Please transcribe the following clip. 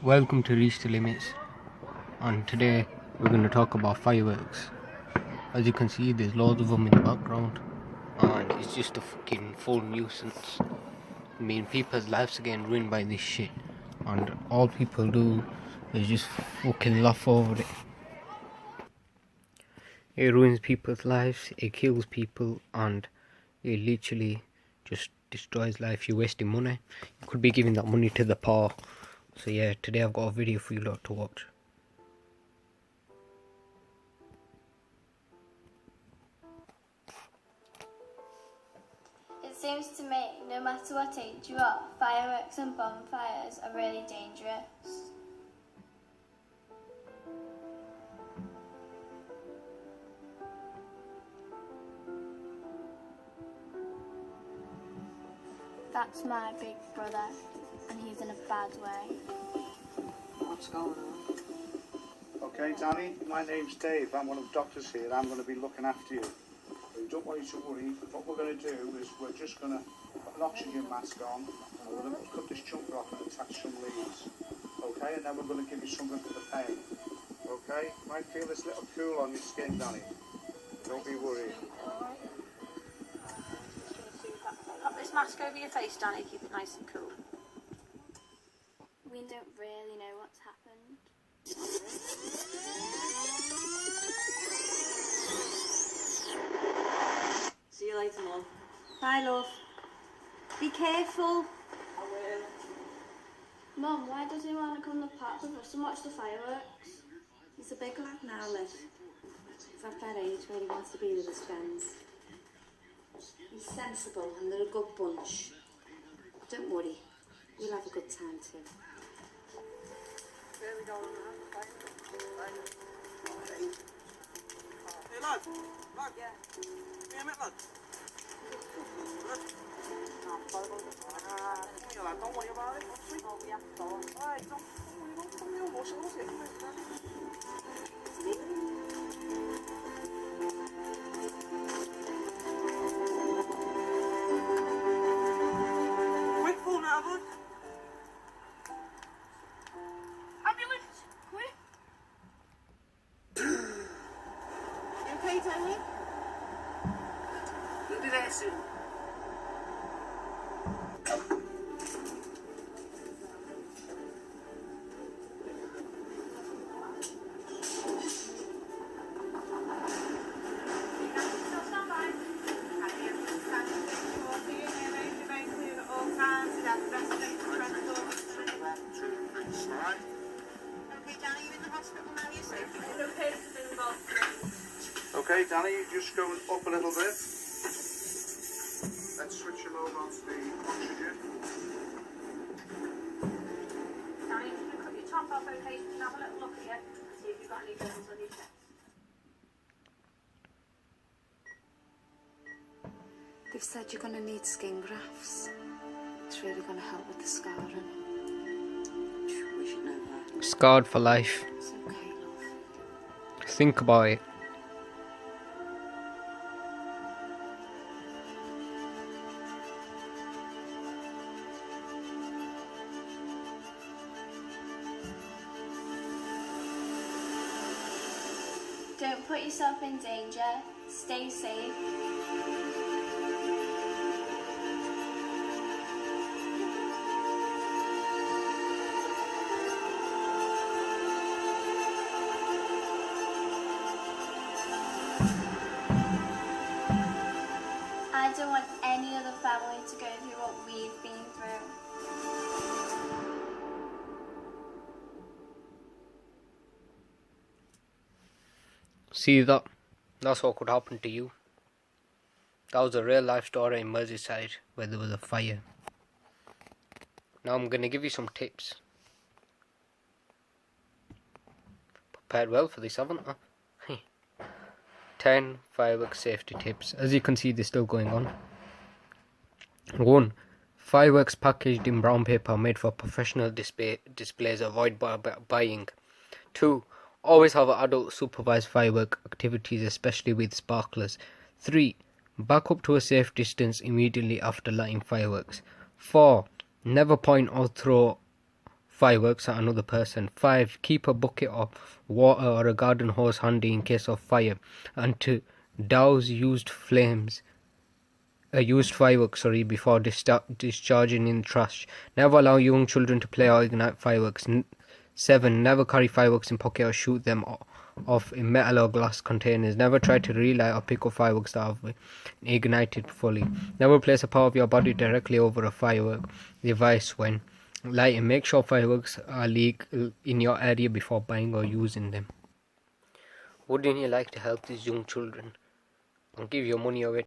Welcome to Reach the Limits, and today we're going to talk about fireworks. As you can see, there's loads of them in the background, and it's just a fucking full nuisance. I mean, people's lives are getting ruined by this shit, and all people do is just fucking laugh over it. It ruins people's lives, it kills people, and it literally just destroys life. You're wasting money. You could be giving that money to the poor. So yeah, today I've got a video for you lot to watch. It seems to me, no matter what age you are, fireworks and bonfires are really dangerous. That's my big brother, and he's in a bad way. What's going on? Okay, Danny, my name's Dave. I'm one of the doctors here. I'm going to be looking after you. You don't want you to worry. What we're going to do is we're just going to put an oxygen mask on, and we're going to cut this chunk off and attach some leaves. Okay, and then we're going to give you something for the pain. Okay, you might feel this little cool on your skin, Danny. Don't be worried. Pop this mask over your face, Danny. Keep it nice and cool. We don't really know what's happened. See you later, Mum. Bye, love. Be careful. I will. Mum, why does he want to come to the park with us and watch the fireworks? He's a big lad now, Liv. He's at that age where he wants to be with his friends. He's sensible and they're a good bunch. Don't worry, we'll have a good time too. There we go. Hey lad, yeah. Come here, lad. Don't worry about it. Oh, yeah, alright, don't worry, don't emotional. Quick, phone now, bud. Ambulance, quick. You okay, Tony? You'll be there soon. Okay, Danny, you just go up a little bit. Let's switch him over onto the oxygen. Danny, you can cut your top off, okay? You can have a little look at you. See if you've got any burns on your chest. They've said you're going to need skin grafts. It's really going to help with the scarring. We should know that. Scarred for life. It's okay, love. Think about it. Don't put yourself in danger. Stay safe. I don't want any other family to go through what we've been through. See that? That's what could happen to you. That was a real life story in Merseyside where there was a fire. Now I'm going to give you some tips. Prepared well for this, haven't I? 10 fireworks safety tips. As you can see, they're still going on. 1. Fireworks packaged in brown paper made for professional displays. Avoid buying. 2. Always have adult supervised firework activities, especially with sparklers. 3. Back up to a safe distance immediately after lighting fireworks. 4. Never point or throw fireworks at another person. 5. Keep a bucket of water or a garden hose handy in case of fire, and to douse used fireworks before discharging in trash. Never allow young children to play or ignite fireworks. 7. Never carry fireworks in pocket or shoot them off in metal or glass containers. Never try to relight or pick up fireworks that have been ignited fully. Never place a part of your body directly over a firework device when lighting. Make sure fireworks are legal in your area before buying or using them. Wouldn't you like to help these young children and give your money away